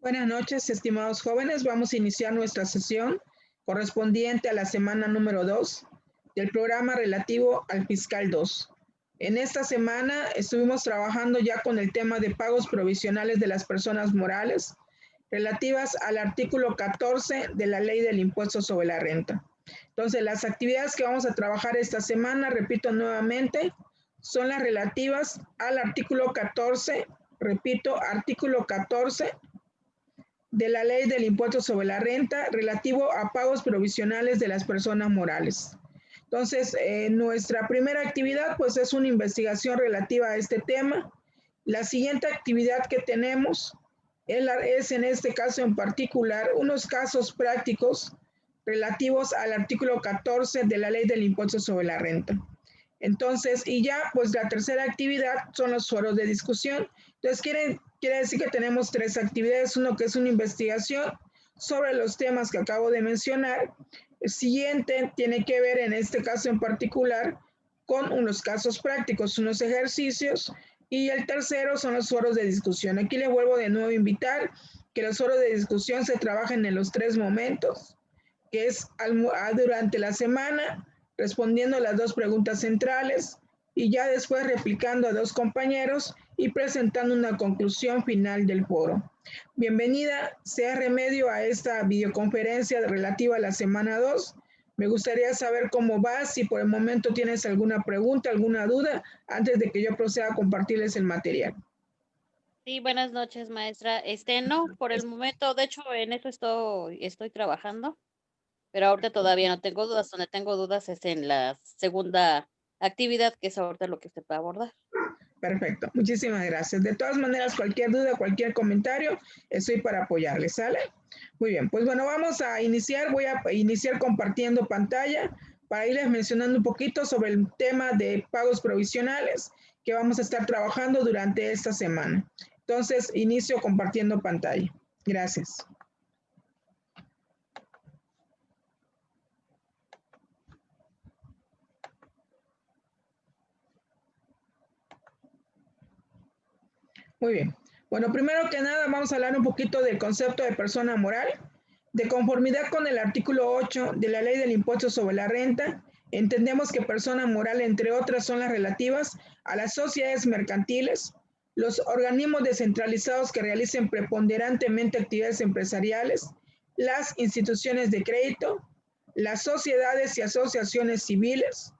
Buenas noches, estimados jóvenes. Vamos a iniciar nuestra sesión correspondiente a la semana número 2 del programa relativo al Fiscal 2. En esta semana estuvimos trabajando ya con el tema de pagos provisionales de las personas morales relativas al artículo 14 de la Ley del Impuesto sobre la Renta. Entonces, las actividades que vamos a trabajar esta semana, repito nuevamente, son las relativas al artículo 14, repito, artículo 14 de la Ley del Impuesto sobre la Renta relativo a pagos provisionales de las personas morales. Entonces, nuestra primera actividad pues es una investigación relativa a este tema. La siguiente actividad que tenemos es en este caso en particular unos casos prácticos relativos al artículo 14 de la Ley del Impuesto sobre la Renta. Entonces, y ya pues la tercera actividad son los foros de discusión. Entonces, quiere decir que tenemos tres actividades, uno que es una investigación sobre los temas que acabo de mencionar. El siguiente tiene que ver, en este caso en particular, con unos casos prácticos, unos ejercicios, y el tercero son los foros de discusión. Aquí les vuelvo de nuevo a invitar que los foros de discusión se trabajen en los tres momentos, que es durante la semana, respondiendo las dos preguntas centrales, y ya después replicando a dos compañeros y presentando una conclusión final del foro. Bienvenida sea Remedio a esta videoconferencia relativa a la semana 2. Me gustaría saber cómo vas, si por el momento tienes alguna pregunta, alguna duda, antes de que yo proceda a compartirles el material. Sí, buenas noches, maestra. No, por el momento, de hecho, en eso estoy trabajando, pero ahorita todavía no tengo dudas. Donde tengo dudas es en la segunda actividad, que es ahorita lo que usted va a abordar. Perfecto, muchísimas gracias. De todas maneras, cualquier duda, cualquier comentario, estoy para apoyarles, ¿sale? Muy bien, pues bueno, vamos a iniciar. Voy a iniciar compartiendo pantalla para irles mencionando un poquito sobre el tema de pagos provisionales que vamos a estar trabajando durante esta semana. Entonces, inicio compartiendo pantalla. Gracias. Muy bien. Bueno, primero que nada vamos a hablar un poquito del concepto de persona moral. De conformidad con el artículo 8 de la Ley del Impuesto sobre la Renta, entendemos que persona moral, entre otras, son las relativas a las sociedades mercantiles, los organismos descentralizados que realicen preponderantemente actividades empresariales, las instituciones de crédito, las sociedades y asociaciones civiles,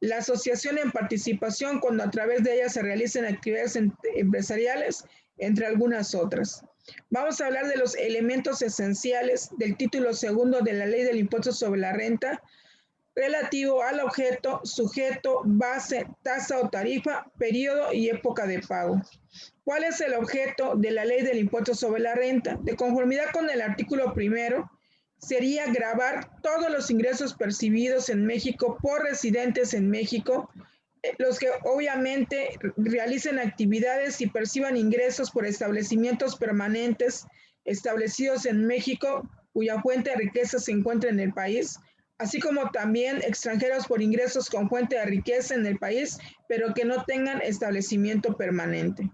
la asociación en participación cuando a través de ella se realicen actividades empresariales, entre algunas otras. Vamos a hablar de los elementos esenciales del título segundo de la Ley del Impuesto sobre la Renta relativo al objeto, sujeto, base, tasa o tarifa, periodo y época de pago. ¿Cuál es el objeto de la Ley del Impuesto sobre la Renta? De conformidad con el artículo primero, sería gravar todos los ingresos percibidos en México por residentes en México, los que obviamente realicen actividades y perciban ingresos por establecimientos permanentes establecidos en México, cuya fuente de riqueza se encuentra en el país, así como también extranjeros por ingresos con fuente de riqueza en el país, pero que no tengan establecimiento permanente.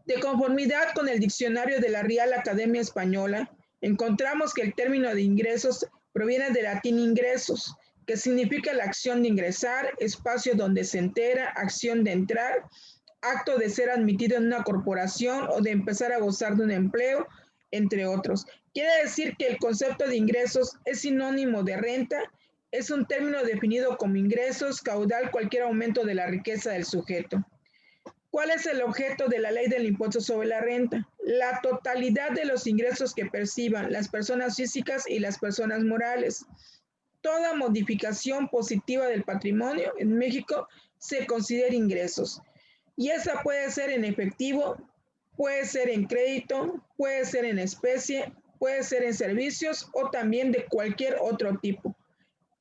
De conformidad con el diccionario de la Real Academia Española, encontramos que el término de ingresos proviene del latín ingresos, que significa la acción de ingresar, espacio donde se entera, acción de entrar, acto de ser admitido en una corporación o de empezar a gozar de un empleo, entre otros. Quiere decir que el concepto de ingresos es sinónimo de renta, es un término definido como ingresos, caudal, cualquier aumento de la riqueza del sujeto. ¿Cuál es el objeto de la Ley del Impuesto sobre la Renta? La totalidad de los ingresos que perciban las personas físicas y las personas morales. Toda modificación positiva del patrimonio en México se considera ingresos. Y esa puede ser en efectivo, puede ser en crédito, puede ser en especie, puede ser en servicios o también de cualquier otro tipo.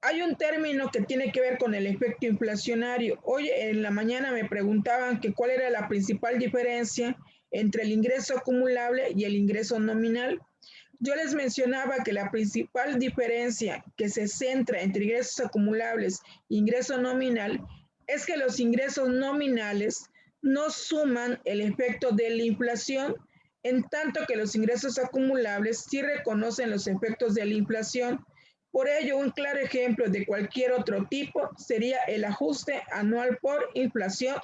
Hay un término que tiene que ver con el efecto inflacionario. Hoy en la mañana me preguntaban que cuál era la principal diferencia entre el ingreso acumulable y el ingreso nominal. Yo les mencionaba que la principal diferencia que se centra entre ingresos acumulables e ingreso nominal es que los ingresos nominales no suman el efecto de la inflación, en tanto que los ingresos acumulables sí reconocen los efectos de la inflación. Por ello, un claro ejemplo de cualquier otro tipo sería el ajuste anual por inflación,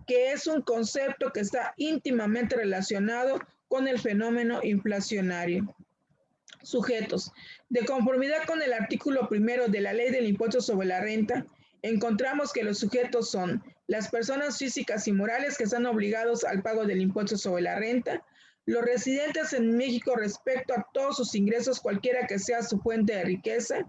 que es un concepto que está íntimamente relacionado con el fenómeno inflacionario. Sujetos. De conformidad con el artículo primero de la Ley del Impuesto sobre la Renta, encontramos que los sujetos son las personas físicas y morales que están obligados al pago del impuesto sobre la renta, los residentes en México respecto a todos sus ingresos, cualquiera que sea su fuente de riqueza,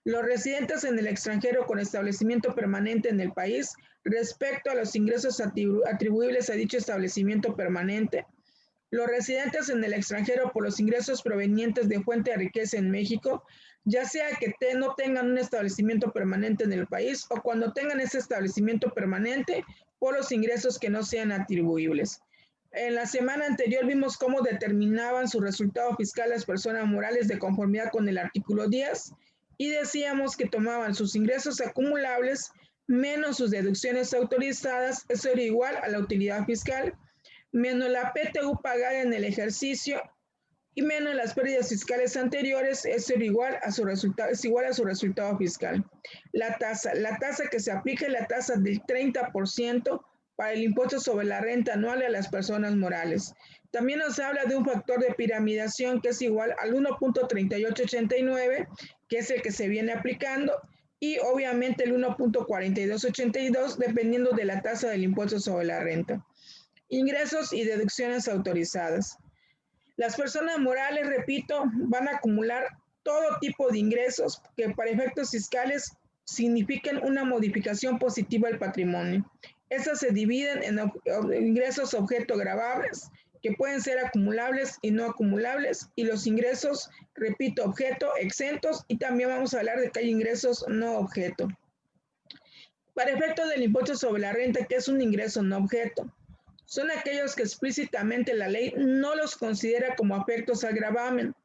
los residentes en el extranjero con establecimiento permanente en el país respecto a los ingresos atribuibles a dicho establecimiento permanente, los residentes en el extranjero por los ingresos provenientes de fuente de riqueza en México, ya sea que no tengan un establecimiento permanente en el país o cuando tengan ese establecimiento permanente por los ingresos que no sean atribuibles. En la semana anterior vimos cómo determinaban su resultado fiscal las personas morales de conformidad con el artículo 10 y decíamos que tomaban sus ingresos acumulables menos sus deducciones autorizadas, eso era igual a la utilidad fiscal, menos la PTU pagada en el ejercicio y menos las pérdidas fiscales anteriores, eso es igual a su resultado fiscal. La tasa que se aplica es la tasa del 30% para el impuesto sobre la renta anual a las personas morales. También nos habla de un factor de piramidación que es igual al 1.3889, que es el que se viene aplicando, y obviamente el 1.4282, dependiendo de la tasa del impuesto sobre la renta. Ingresos y deducciones autorizadas. Las personas morales, repito, van a acumular todo tipo de ingresos que para efectos fiscales signifiquen una modificación positiva al patrimonio. Estas se dividen en ingresos objeto gravables, que pueden ser acumulables y no acumulables, y los ingresos, repito, objeto exentos, y también vamos a hablar de que hay ingresos no objeto. Para efectos del impuesto sobre la renta, ¿qué es un ingreso no objeto? Son aquellos que explícitamente la ley no los considera como afectos al gravamen,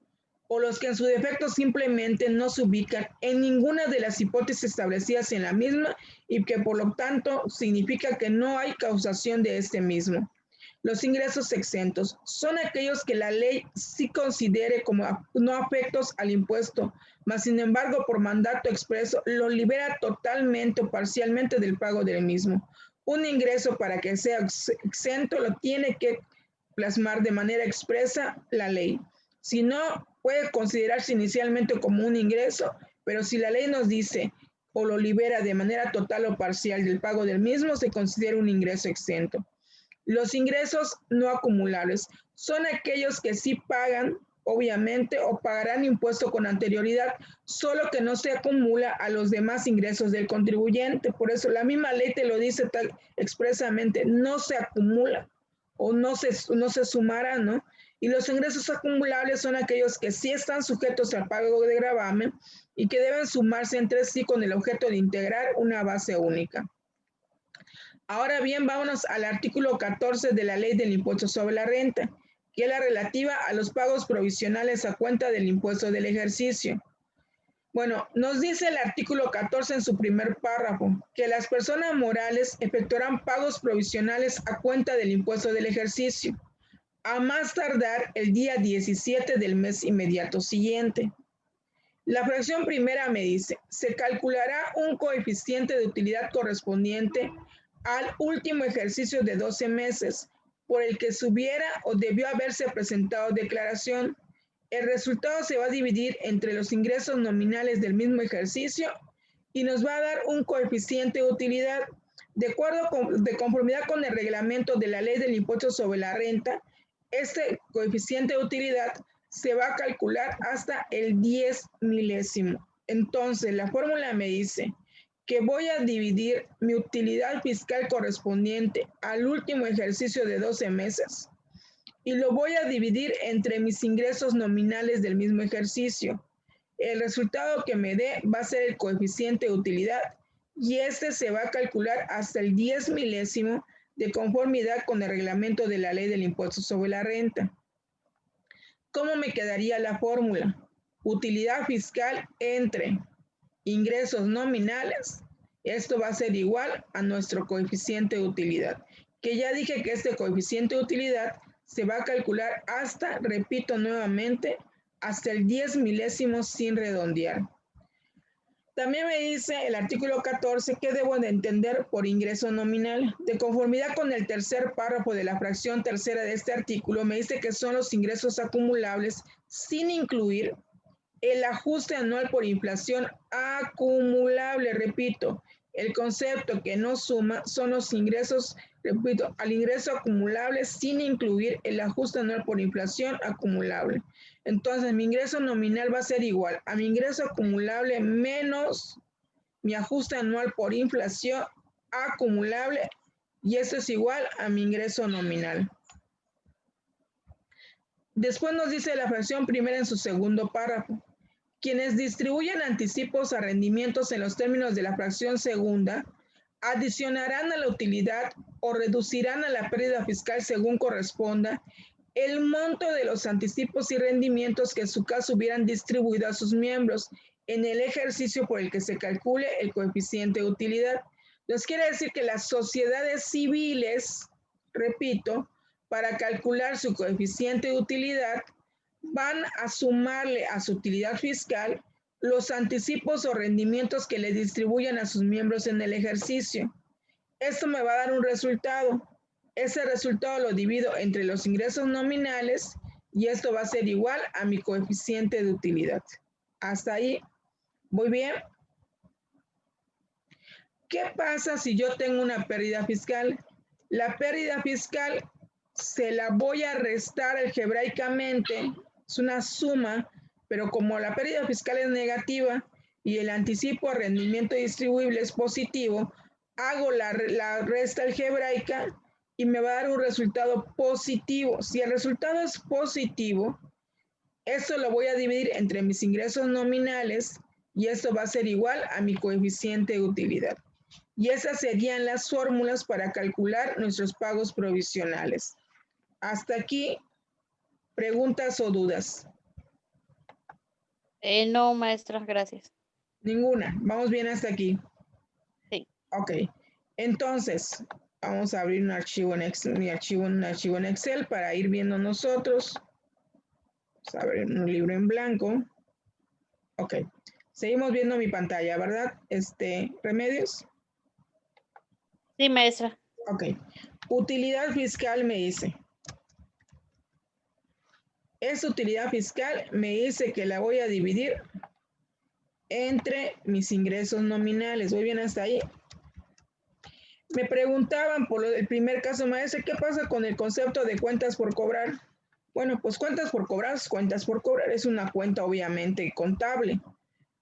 o los que en su defecto simplemente no se ubican en ninguna de las hipótesis establecidas en la misma y que por lo tanto significa que no hay causación de este mismo. Los ingresos exentos son aquellos que la ley sí considere como no afectos al impuesto, mas sin embargo por mandato expreso los libera totalmente o parcialmente del pago del mismo. Un ingreso para que sea exento lo tiene que plasmar de manera expresa la ley. Si no, puede considerarse inicialmente como un ingreso, pero si la ley nos dice o lo libera de manera total o parcial del pago del mismo, se considera un ingreso exento. Los ingresos no acumulables son aquellos que sí pagan, obviamente, o pagarán impuesto con anterioridad, solo que no se acumula a los demás ingresos del contribuyente. Por eso la misma ley te lo dice tal expresamente, no se acumula o no se sumará, ¿no? Y los ingresos acumulables son aquellos que sí están sujetos al pago de gravamen y que deben sumarse entre sí con el objeto de integrar una base única. Ahora bien, vámonos al artículo 14 de la Ley del Impuesto sobre la Renta, que es la relativa a los pagos provisionales a cuenta del impuesto del ejercicio. Bueno, nos dice el artículo 14 en su primer párrafo que las personas morales efectuarán pagos provisionales a cuenta del impuesto del ejercicio, a más tardar el día 17 del mes inmediato siguiente. La fracción primera me dice, se calculará un coeficiente de utilidad correspondiente al último ejercicio de 12 meses por el que se hubiera o debió haberse presentado declaración. El resultado se va a dividir entre los ingresos nominales del mismo ejercicio y nos va a dar un coeficiente de utilidad. De conformidad con el reglamento de la Ley del Impuesto sobre la Renta, este coeficiente de utilidad se va a calcular hasta el 10 milésimo. Entonces, la fórmula me dice que voy a dividir mi utilidad fiscal correspondiente al último ejercicio de 12 meses y lo voy a dividir entre mis ingresos nominales del mismo ejercicio. El resultado que me dé va a ser el coeficiente de utilidad y este se va a calcular hasta el 10 milésimo de conformidad con el reglamento de la Ley del Impuesto sobre la Renta. ¿Cómo me quedaría la fórmula? Utilidad fiscal entre ingresos nominales, esto va a ser igual a nuestro coeficiente de utilidad, que ya dije que este coeficiente de utilidad se va a calcular hasta, repito nuevamente, hasta el 10 milésimo sin redondear. También me dice el artículo 14 que debo de entender por ingreso nominal. De conformidad con el tercer párrafo de la fracción tercera de este artículo, me dice que son los ingresos acumulables sin incluir el ajuste anual por inflación acumulable. Repito, el concepto que no suma son los ingresos, repito, al ingreso acumulable sin incluir el ajuste anual por inflación acumulable. Entonces, mi ingreso nominal va a ser igual a mi ingreso acumulable menos mi ajuste anual por inflación acumulable, y eso es igual a mi ingreso nominal. Después nos dice la fracción primera en su segundo párrafo. Quienes distribuyen anticipos a rendimientos en los términos de la fracción segunda adicionarán a la utilidad o reducirán a la pérdida fiscal según corresponda el monto de los anticipos y rendimientos que en su caso hubieran distribuido a sus miembros en el ejercicio por el que se calcule el coeficiente de utilidad. Entonces quiere decir que las sociedades civiles, repito, para calcular su coeficiente de utilidad, van a sumarle a su utilidad fiscal los anticipos o rendimientos que le distribuyan a sus miembros en el ejercicio. Esto me va a dar un resultado. Ese resultado lo divido entre los ingresos nominales y esto va a ser igual a mi coeficiente de utilidad. Hasta ahí, ¿voy bien? ¿Qué pasa si yo tengo una pérdida fiscal? La pérdida fiscal se la voy a restar algebraicamente, es una suma, pero como la pérdida fiscal es negativa y el anticipo a rendimiento distribuible es positivo, hago la resta algebraica y me va a dar un resultado positivo. Si el resultado es positivo, esto lo voy a dividir entre mis ingresos nominales y esto va a ser igual a mi coeficiente de utilidad. Y esas serían las fórmulas para calcular nuestros pagos provisionales. Hasta aquí, ¿preguntas o dudas? No, maestra, gracias. Ninguna. ¿Vamos bien hasta aquí? Sí. Ok. Entonces, vamos a abrir un archivo en Excel, un archivo en Excel para ir viendo nosotros. Vamos a abrir un libro en blanco. Ok. Seguimos viendo mi pantalla, ¿verdad? Remedios. Sí, maestra. Ok. Utilidad fiscal me dice. Esta utilidad fiscal me dice que la voy a dividir entre mis ingresos nominales. ¿Voy bien hasta ahí? Me preguntaban por el primer caso, maestra, ¿qué pasa con el concepto de cuentas por cobrar? Bueno, pues cuentas por cobrar es una cuenta obviamente contable.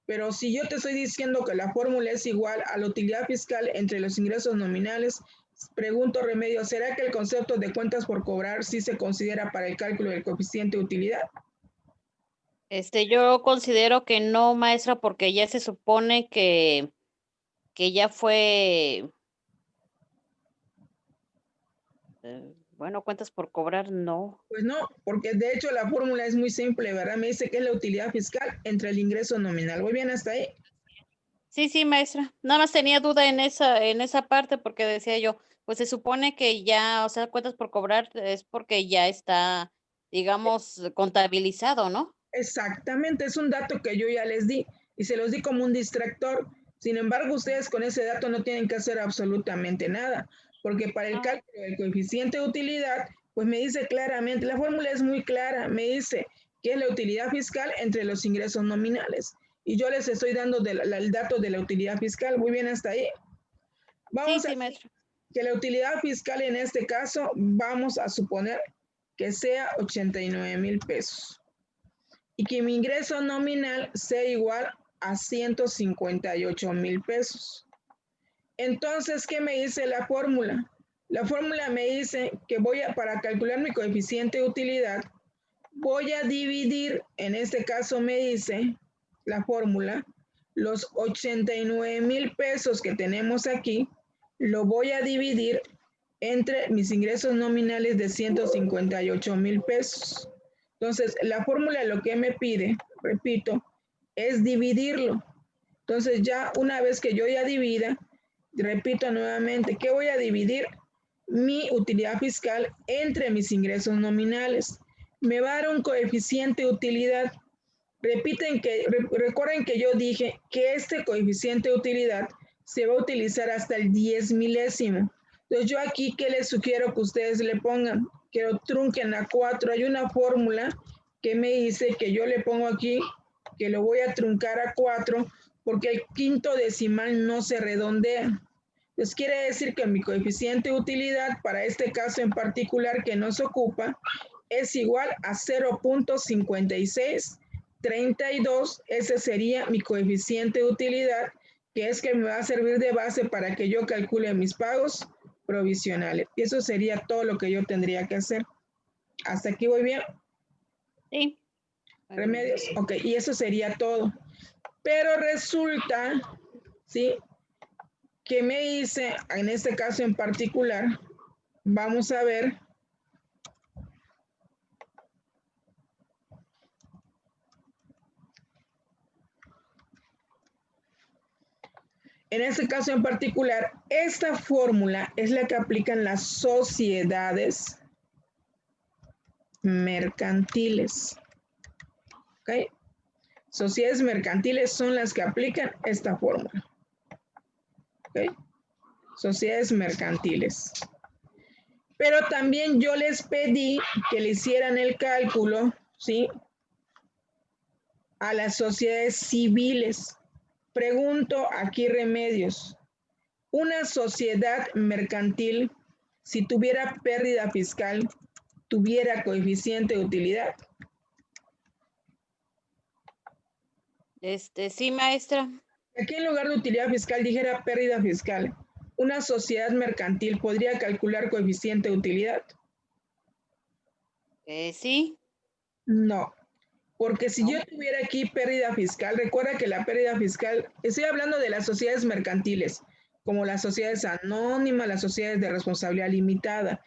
Pero si yo te estoy diciendo que la fórmula es igual a la utilidad fiscal entre los ingresos nominales, pregunto, Remedio, ¿será que el concepto de cuentas por cobrar sí se considera para el cálculo del coeficiente de utilidad? Yo considero que no, maestra, porque ya se supone que ya fue, bueno, cuentas por cobrar, no. Pues no, porque de hecho la fórmula es muy simple, ¿verdad? Me dice que es la utilidad fiscal entre el ingreso nominal. ¿Voy bien hasta ahí? Sí, sí, maestra. Nada más tenía duda en esa parte porque decía yo, pues se supone que ya, o sea, cuentas por cobrar es porque ya está, digamos, contabilizado, ¿no? Exactamente, es un dato que yo ya les di y se los di como un distractor. Sin embargo, ustedes con ese dato no tienen que hacer absolutamente nada, porque para el cálculo del coeficiente de utilidad, pues me dice claramente, la fórmula es muy clara, me dice que es la utilidad fiscal entre los ingresos nominales. Y yo les estoy dando el dato de la utilidad fiscal. Muy bien hasta ahí. Sí, Vamos a sí, decir maestra. que la utilidad fiscal en este caso, vamos a suponer que sea 89,000 pesos y que mi ingreso nominal sea igual a 158,000 pesos. Entonces, ¿qué me dice la fórmula? La fórmula me dice que para calcular mi coeficiente de utilidad, voy a dividir, en este caso me dice la fórmula, los 89,000 pesos que tenemos aquí, lo voy a dividir entre mis ingresos nominales de 158,000 pesos. Entonces, la fórmula lo que me pide, repito, es dividirlo. Entonces, ya una vez que yo ya divida, repito nuevamente, ¿qué voy a dividir? mi utilidad fiscal entre mis ingresos nominales. Me va a dar un coeficiente de utilidad. Recuerden que yo dije que este coeficiente de utilidad se va a utilizar hasta el 10 milésimo. Entonces yo aquí, ¿qué les sugiero que ustedes le pongan? Que lo trunquen a 4. Hay una fórmula que me dice que yo le pongo aquí, que lo voy a truncar a 4, porque el quinto decimal no se redondea. Entonces quiere decir que mi coeficiente de utilidad para este caso en particular que nos ocupa es igual a 0.5632. Ese sería mi coeficiente de utilidad, que es que me va a servir de base para que yo calcule mis pagos provisionales. Y eso sería todo lo que yo tendría que hacer. ¿Hasta aquí voy bien? Sí. Remedios. Ok, y eso sería todo. Pero resulta, ¿sí?, que me dice, en este caso en particular, vamos a ver. En este caso en particular, esta fórmula es la que aplican las sociedades mercantiles. ¿Ok? Sociedades mercantiles son las que aplican esta fórmula. ¿Ok? Sociedades mercantiles. Pero también yo les pedí que le hicieran el cálculo, ¿sí?, a las sociedades civiles. Pregunto aquí, Remedios, una sociedad mercantil, si tuviera pérdida fiscal, ¿tuviera coeficiente de utilidad? Sí, maestra. Aquí en lugar de utilidad fiscal dijera pérdida fiscal. ¿Una sociedad mercantil podría calcular coeficiente de utilidad? Sí. No, porque si ¿No? yo tuviera aquí pérdida fiscal, recuerda que la pérdida fiscal, estoy hablando de las sociedades mercantiles, como las sociedades anónimas, las sociedades de responsabilidad limitada.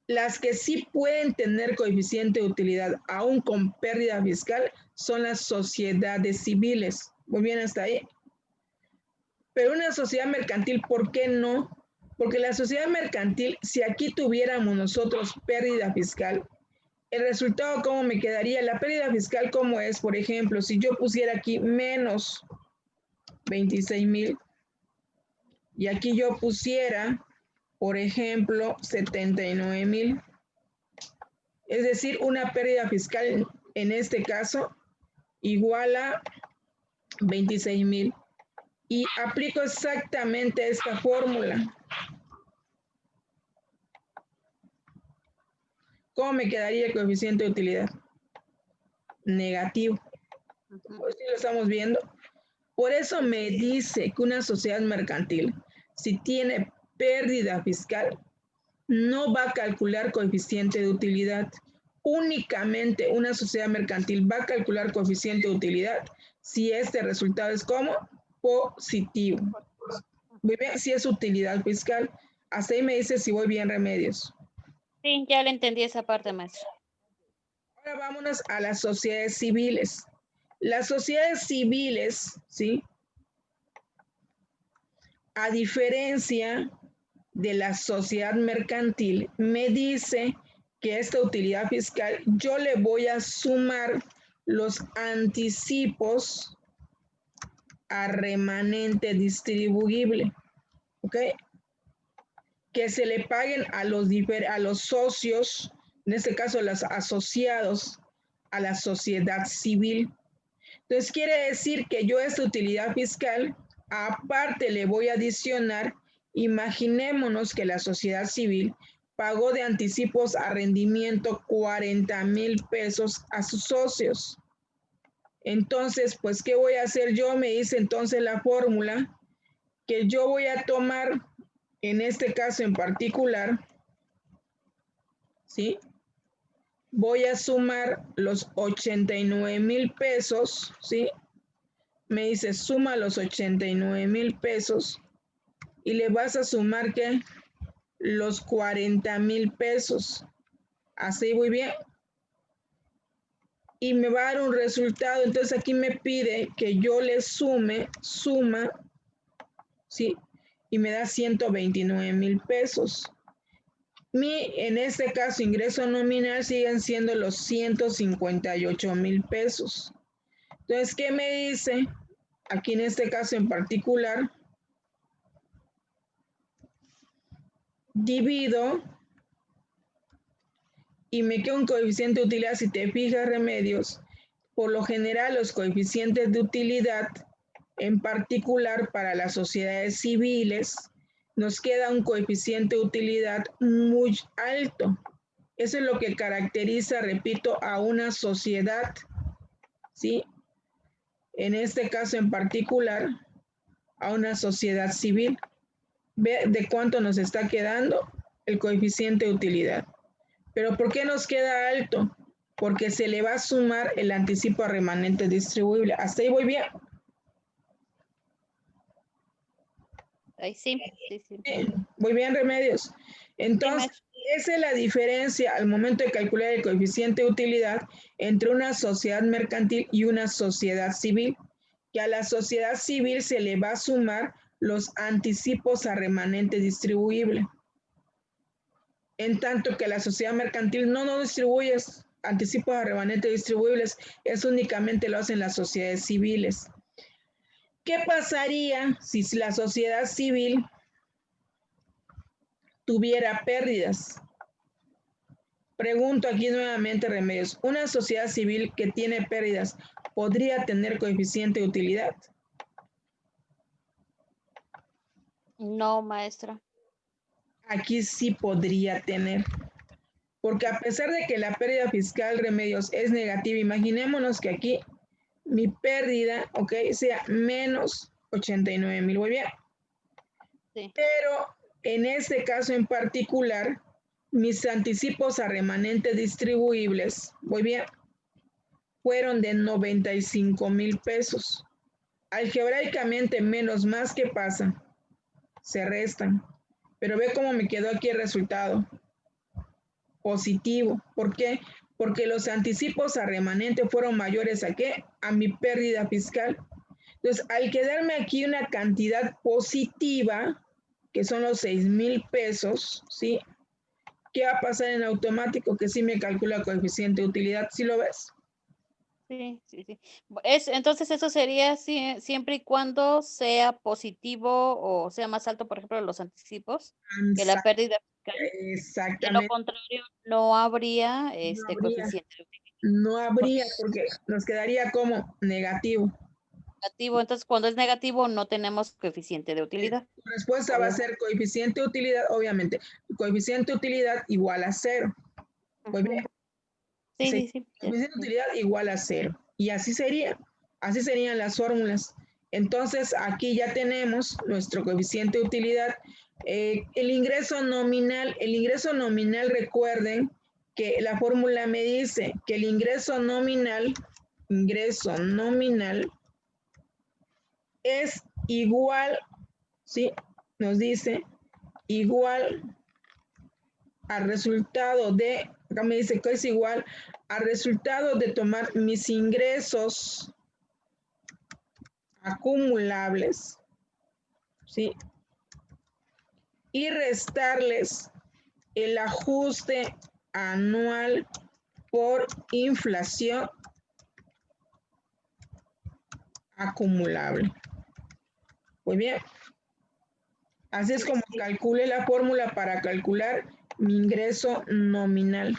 Las que sí pueden tener coeficiente de utilidad, aún con pérdida fiscal, son las sociedades civiles. Muy bien hasta ahí. Pero una sociedad mercantil, ¿por qué no? Porque la sociedad mercantil, si aquí tuviéramos nosotros pérdida fiscal, el resultado, ¿cómo me quedaría? La pérdida fiscal, ¿cómo es? Por ejemplo, si yo pusiera aquí menos 26,000 y aquí yo pusiera, por ejemplo, 79,000. Es decir, una pérdida fiscal en este caso igual a 26,000. Y aplico exactamente esta fórmula. ¿Cómo me quedaría el coeficiente de utilidad? Negativo. Pues sí lo estamos viendo. Por eso me dice que una sociedad mercantil, si tiene pérdida fiscal, no va a calcular coeficiente de utilidad. Únicamente una sociedad mercantil va a calcular coeficiente de utilidad si este resultado es como positivo. Muy bien, si es utilidad fiscal. Hasta ahí me dice si voy bien, Remedios. Sí, ya le entendí esa parte, maestra. Ahora vámonos a las sociedades civiles. Las sociedades civiles, ¿sí?, a diferencia de la sociedad mercantil, me dice que esta utilidad fiscal yo le voy a sumar los anticipos a remanente distribuible, ¿ok? Que se le paguen a los socios, en este caso los asociados a la sociedad civil. Entonces quiere decir que yo esta utilidad fiscal, aparte le voy a adicionar, imaginémonos que la sociedad civil pagó de anticipos a rendimiento 40,000 pesos a sus socios. Entonces, pues, ¿qué voy a hacer yo? Me dice entonces la fórmula que yo voy a tomar, en este caso en particular, ¿sí?, voy a sumar los 89,000 pesos, ¿sí? Me dice, suma los 89,000 pesos y le vas a sumar, ¿qué? Los 40,000 pesos. Así muy bien. Y me va a dar un resultado. Entonces aquí me pide que yo le suma, ¿sí? Y me da 129,000 pesos. En este caso, ingreso nominal siguen siendo los 158,000 pesos. Entonces, ¿qué me dice? Aquí en este caso en particular, divido y me queda un coeficiente de utilidad. Si te fijas, Remedios, por lo general los coeficientes de utilidad, en particular para las sociedades civiles, nos queda un coeficiente de utilidad muy alto. Eso es lo que caracteriza, repito, a una sociedad, ¿sí? En este caso en particular, a una sociedad civil. Ve de cuánto nos está quedando el coeficiente de utilidad. ¿Pero por qué nos queda alto? Porque se le va a sumar el anticipo a remanente distribuible. ¿Hasta ahí voy bien? Ahí sí, sí, sí. Muy bien, Remedios. Entonces, esa es la diferencia al momento de calcular el coeficiente de utilidad entre una sociedad mercantil y una sociedad civil, que a la sociedad civil se le va a sumar los anticipos a remanente distribuible. En tanto que la sociedad mercantil no distribuye anticipos a remanente distribuibles, eso únicamente lo hacen las sociedades civiles. ¿Qué pasaría si la sociedad civil tuviera pérdidas? Pregunto aquí nuevamente, Remedios, ¿una sociedad civil que tiene pérdidas podría tener coeficiente de utilidad? No, maestra. Aquí sí podría tener, porque a pesar de que la pérdida fiscal, Remedios, es negativa, imaginémonos que aquí mi pérdida, ok, sea menos 89,000, muy bien. Sí. Pero en este caso en particular, mis anticipos a remanentes distribuibles, muy bien, fueron de 95,000 pesos. Algebraicamente, menos más, ¿qué pasa? Se restan. Pero ve cómo me quedó aquí el resultado. Positivo. ¿Por qué? Porque los anticipos a remanente fueron mayores ¿a qué? A mi pérdida fiscal. Entonces, al quedarme aquí una cantidad positiva, que son los 6,000 pesos, ¿sí? ¿Qué va a pasar en automático? Que sí me calcula coeficiente de utilidad, ¿sí lo ves? Sí, sí, sí. Entonces eso sería siempre y cuando sea positivo o sea más alto, por ejemplo, los anticipos que la pérdida fiscal. De lo Exactamente. contrario, no habría No habría, coeficiente de utilidad. no Porque habría, porque nos quedaría como negativo. negativo, entonces cuando es negativo no tenemos coeficiente de utilidad. La respuesta va a ser coeficiente de utilidad, obviamente. Coeficiente de utilidad igual a 0. Muy bien. Sí, Sí, sí, sí. coeficiente de utilidad igual a 0. Y así sería. Así serían las fórmulas. Entonces, aquí ya tenemos nuestro coeficiente de utilidad. El ingreso nominal, recuerden que la fórmula me dice que el ingreso nominal es igual, ¿sí? Nos dice igual al resultado de, acá me dice que es igual al resultado de tomar mis ingresos acumulables, ¿sí? Y restarles el ajuste anual por inflación acumulable. Muy bien. Así es como calcule la fórmula para calcular mi ingreso nominal.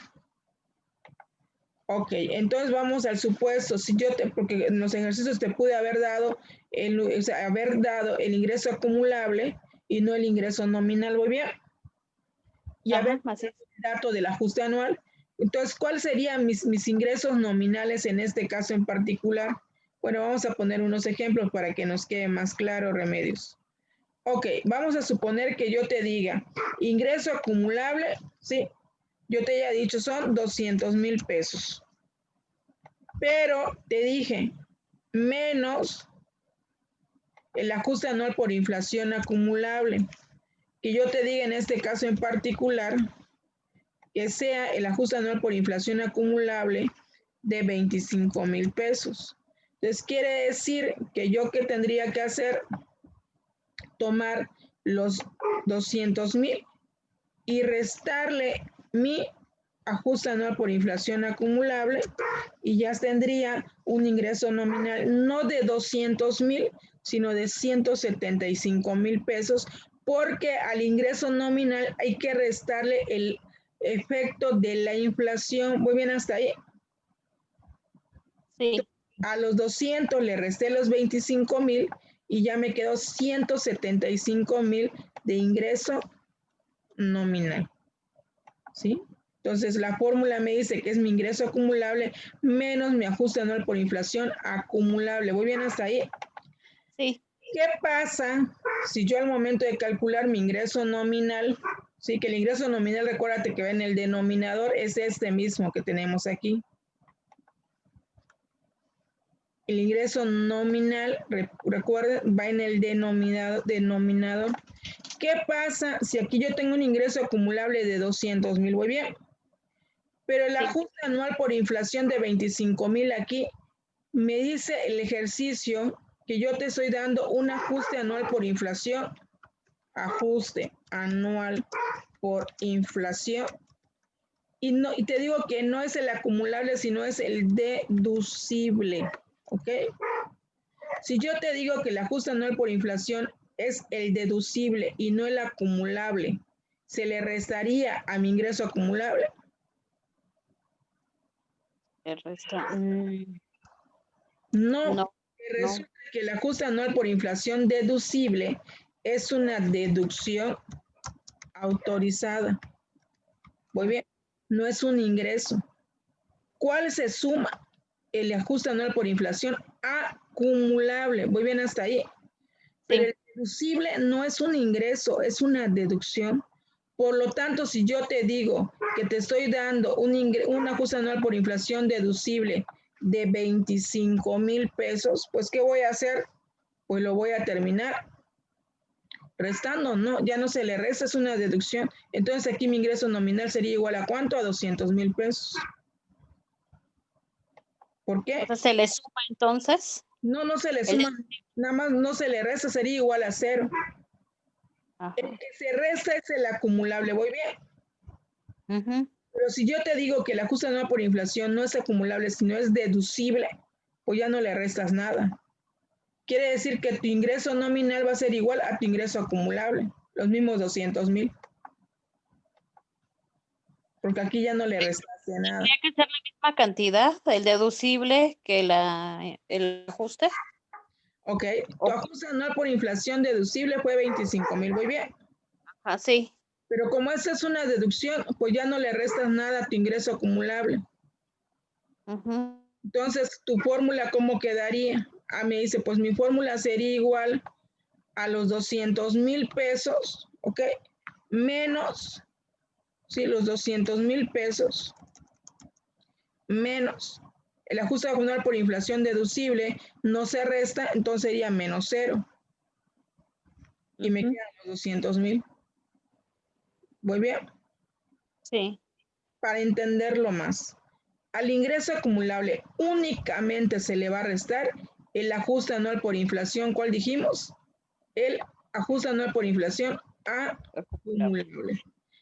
Ok, entonces vamos al supuesto. Si yo porque en los ejercicios te pude haber dado el ingreso acumulable y no el ingreso nominal, muy bien. Y haber el dato del ajuste anual. Entonces, ¿cuáles serían mis ingresos nominales en este caso en particular? Bueno, vamos a poner unos ejemplos para que nos quede más claro, Remedios. Ok, vamos a suponer que yo te diga, ingreso acumulable, sí, yo te haya dicho son 200,000 pesos. Pero te dije, menos el ajuste anual por inflación acumulable. Que yo te diga en este caso en particular, que sea el ajuste anual por inflación acumulable de 25,000 pesos. Entonces quiere decir que yo que tendría que hacer, tomar los 200,000 y restarle mi ajuste anual por inflación acumulable y ya tendría un ingreso nominal no de 200,000, sino de 175,000 pesos, porque al ingreso nominal hay que restarle el efecto de la inflación. Muy bien hasta ahí. Sí. A los 200 le resté los 25,000 y ya me quedó 175,000 de ingreso nominal. ¿Sí? Entonces la fórmula me dice que es mi ingreso acumulable menos mi ajuste anual por inflación acumulable. ¿Muy bien hasta ahí? Sí. ¿Qué pasa si yo al momento de calcular mi ingreso nominal, sí, que el ingreso nominal, recuérdate que va en el denominador, es este mismo que tenemos aquí? El ingreso nominal, recuerden, va en el denominador. ¿Qué pasa si aquí yo tengo un ingreso acumulable de 200,000? Muy bien. Pero el ajuste anual por inflación de 25,000 aquí me dice el ejercicio que yo te estoy dando un ajuste anual por inflación. Ajuste anual por inflación. Y te digo que no es el acumulable, sino es el deducible. ¿Ok? Si yo te digo que el ajuste anual por inflación es el deducible y no el acumulable, ¿se le restaría a mi ingreso acumulable? El resto. No, No. resulta que el ajuste anual por inflación deducible es una deducción autorizada. Muy bien, no es un ingreso. ¿Cuál se suma? El ajuste anual por inflación acumulable. Muy bien hasta ahí. Pero el deducible no es un ingreso, es una deducción. Por lo tanto, si yo te digo que te estoy dando un ajuste anual por inflación deducible de 25,000 pesos, pues ¿qué voy a hacer? Pues lo voy a terminar restando, ¿no? Ya no se le resta, es una deducción. Entonces aquí mi ingreso nominal sería igual a ¿cuánto? A 200,000 pesos. ¿Por qué? Entonces se le suma entonces. No, no se le suma, nada más no se le resta, sería igual a 0. Ajá. El que se resta es el acumulable, ¿voy bien? Pero si yo te digo que el ajuste anual por inflación no es acumulable, sino es deducible, pues ya no le restas nada. Quiere decir que tu ingreso nominal va a ser igual a tu ingreso acumulable, los mismos 200,000. Porque aquí ya no le restaste nada. ¿Tendría que ser la misma cantidad, el deducible, que el ajuste? Ok, tu ajuste anual por inflación deducible fue 25,000, muy bien. Ah, sí. Pero como esta es una deducción, pues ya no le restas nada a tu ingreso acumulable. Entonces, tu fórmula, ¿cómo quedaría? Me dice, pues mi fórmula sería igual a los 200,000 pesos, ¿ok? Menos, sí, los 200,000 pesos, menos el ajuste anual por inflación deducible, no se resta, entonces sería menos 0. Y me quedan los 200,000. ¿Voy bien? Sí. Para entenderlo más, al ingreso acumulable únicamente se le va a restar el ajuste anual por inflación. ¿Cuál dijimos? El ajuste anual por inflación acumulable.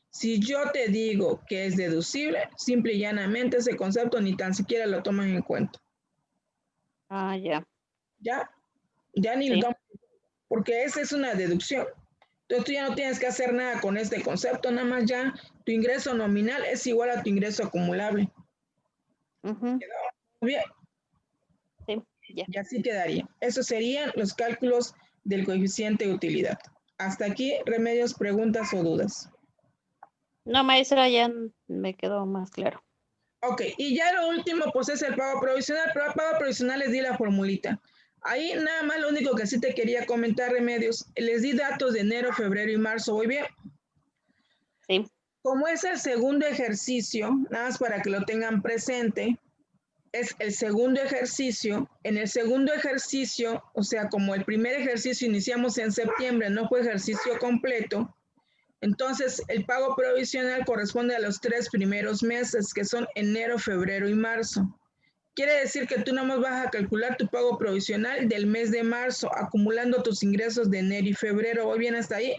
Si yo te digo que es deducible, simple y llanamente ese concepto ni tan siquiera lo toman en cuenta. Ya. Ya ni lo toman, porque esa es una deducción. Entonces tú ya no tienes que hacer nada con este concepto, nada más ya tu ingreso nominal es igual a tu ingreso acumulable. ¿Quedó bien? Sí, ya. Y así quedaría. Esos serían los cálculos del coeficiente de utilidad. Hasta aquí, Remedios, preguntas o dudas. No, maestra, ya me quedó más claro. Ok, y ya lo último, pues es el pago provisional, pero el pago provisional les di la formulita. Ahí nada más lo único que sí te quería comentar, Remedios, les di datos de enero, febrero y marzo, ¿voy bien? Sí. Como es el segundo ejercicio, nada más para que lo tengan presente, es el segundo ejercicio. En el segundo ejercicio, o sea, como el primer ejercicio iniciamos en septiembre, no fue ejercicio completo, entonces el pago provisional corresponde a los 3 primeros meses, que son enero, febrero y marzo. Quiere decir que tú nada más vas a calcular tu pago provisional del mes de marzo, acumulando tus ingresos de enero y febrero. ¿Voy bien hasta ahí?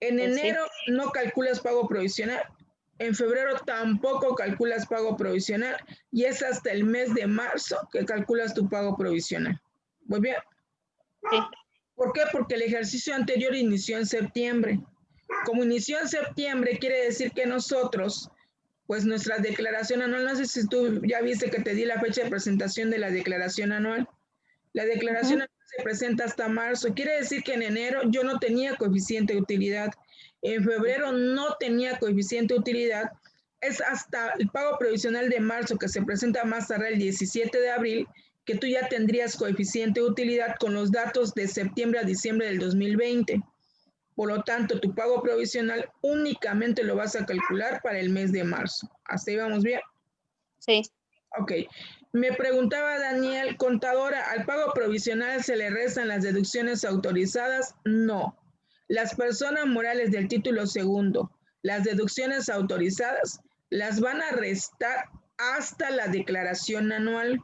En Pues sí. enero no calculas pago provisional. En febrero tampoco calculas pago provisional. Y es hasta el mes de marzo que calculas tu pago provisional. Muy bien. Sí. ¿Por qué? Porque el ejercicio anterior inició en septiembre. Como inició en septiembre, quiere decir que nosotros, pues nuestra declaración anual, no sé si tú ya viste que te di la fecha de presentación de la declaración anual. La declaración anual se presenta hasta marzo. Quiere decir que en enero yo no tenía coeficiente de utilidad. En febrero no tenía coeficiente de utilidad. Es hasta el pago provisional de marzo, que se presenta más tarde el 17 de abril, que tú ya tendrías coeficiente de utilidad con los datos de septiembre a diciembre del 2020. Por lo tanto, tu pago provisional únicamente lo vas a calcular para el mes de marzo. ¿Hasta ahí vamos bien? Sí. Ok. Me preguntaba Daniel, contadora, ¿al pago provisional se le restan las deducciones autorizadas? No. Las personas morales del título segundo, las deducciones autorizadas, las van a restar hasta la declaración anual.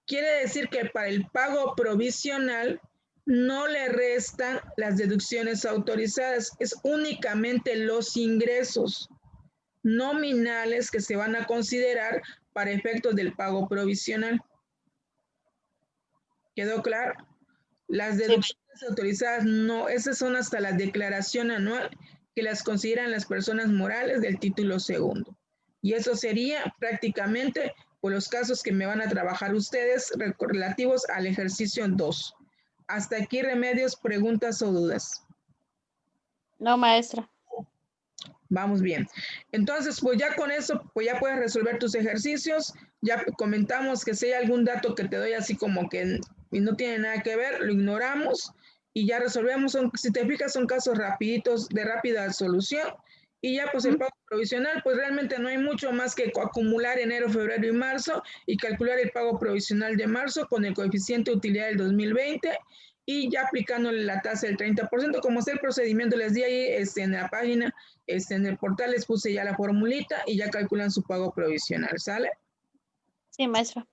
Quiere decir que para el pago provisional no le restan las deducciones autorizadas, es únicamente los ingresos nominales que se van a considerar para efectos del pago provisional. ¿Quedó claro? Las deducciones autorizadas no, esas son hasta la declaración anual que las consideran las personas morales del título segundo. Y eso sería prácticamente por los casos que me van a trabajar ustedes relativos al ejercicio 2. Hasta aquí, Remedios, preguntas o dudas. No, maestra. Vamos bien. Entonces, pues ya con eso, pues ya puedes resolver tus ejercicios. Ya comentamos que si hay algún dato que te doy así como que no tiene nada que ver, lo ignoramos y ya resolvemos. Si te fijas, son casos rapiditos, de rápida solución. Y ya pues el pago provisional, pues realmente no hay mucho más que acumular enero, febrero y marzo y calcular el pago provisional de marzo con el coeficiente de utilidad del 2020 y ya aplicándole la tasa del 30%, como es el procedimiento, les di ahí en la página, en el portal les puse ya la formulita y ya calculan su pago provisional, ¿sale? Sí, maestra.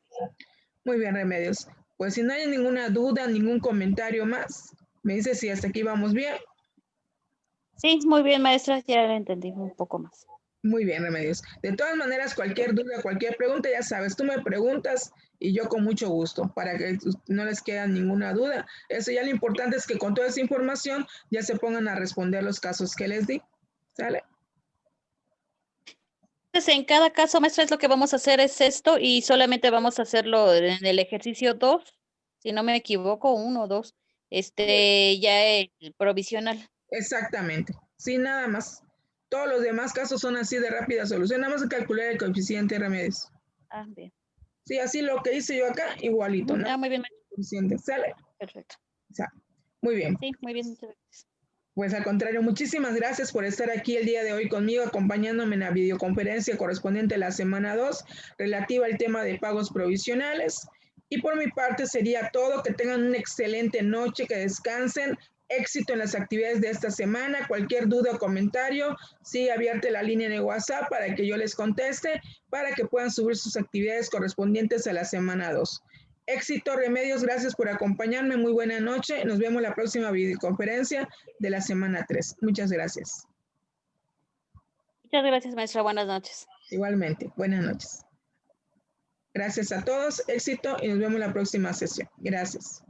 Muy bien, Remedios. Pues si no hay ninguna duda, ningún comentario más, me dice si hasta aquí vamos bien. Sí, muy bien, maestra. Ya lo entendí un poco más. Muy bien, Remedios. De todas maneras, cualquier duda, cualquier pregunta, ya sabes, tú me preguntas y yo con mucho gusto, para que no les quede ninguna duda. Eso ya lo importante es que con toda esa información ya se pongan a responder los casos que les di. ¿Sale? Entonces, en cada caso, maestra, es lo que vamos a hacer es esto y solamente vamos a hacerlo en el ejercicio 2, si no me equivoco, 1 o 2, ya el provisional. Exactamente. Sí, nada más. Todos los demás casos son así de rápida solución. Nada más que calcular el coeficiente de Remedios. Ah, bien. Sí, así lo que hice yo acá, igualito, ¿no? Ah, muy bien, maestra. Coeficiente. ¿Sale? Perfecto. O sea, muy bien. Sí, muy bien. Muchas gracias. Pues al contrario, muchísimas gracias por estar aquí el día de hoy conmigo, acompañándome en la videoconferencia correspondiente a la semana 2, relativa al tema de pagos provisionales. Y por mi parte sería todo. Que tengan una excelente noche, que descansen. Éxito en las actividades de esta semana. Cualquier duda o comentario, sigue abierta la línea de WhatsApp para que yo les conteste, para que puedan subir sus actividades correspondientes a la semana 2. Éxito, Remedios, gracias por acompañarme. Muy buena noche. Nos vemos la próxima videoconferencia de la semana 3. Muchas gracias. Muchas gracias, maestra. Buenas noches. Igualmente, buenas noches. Gracias a todos, éxito y nos vemos la próxima sesión. Gracias.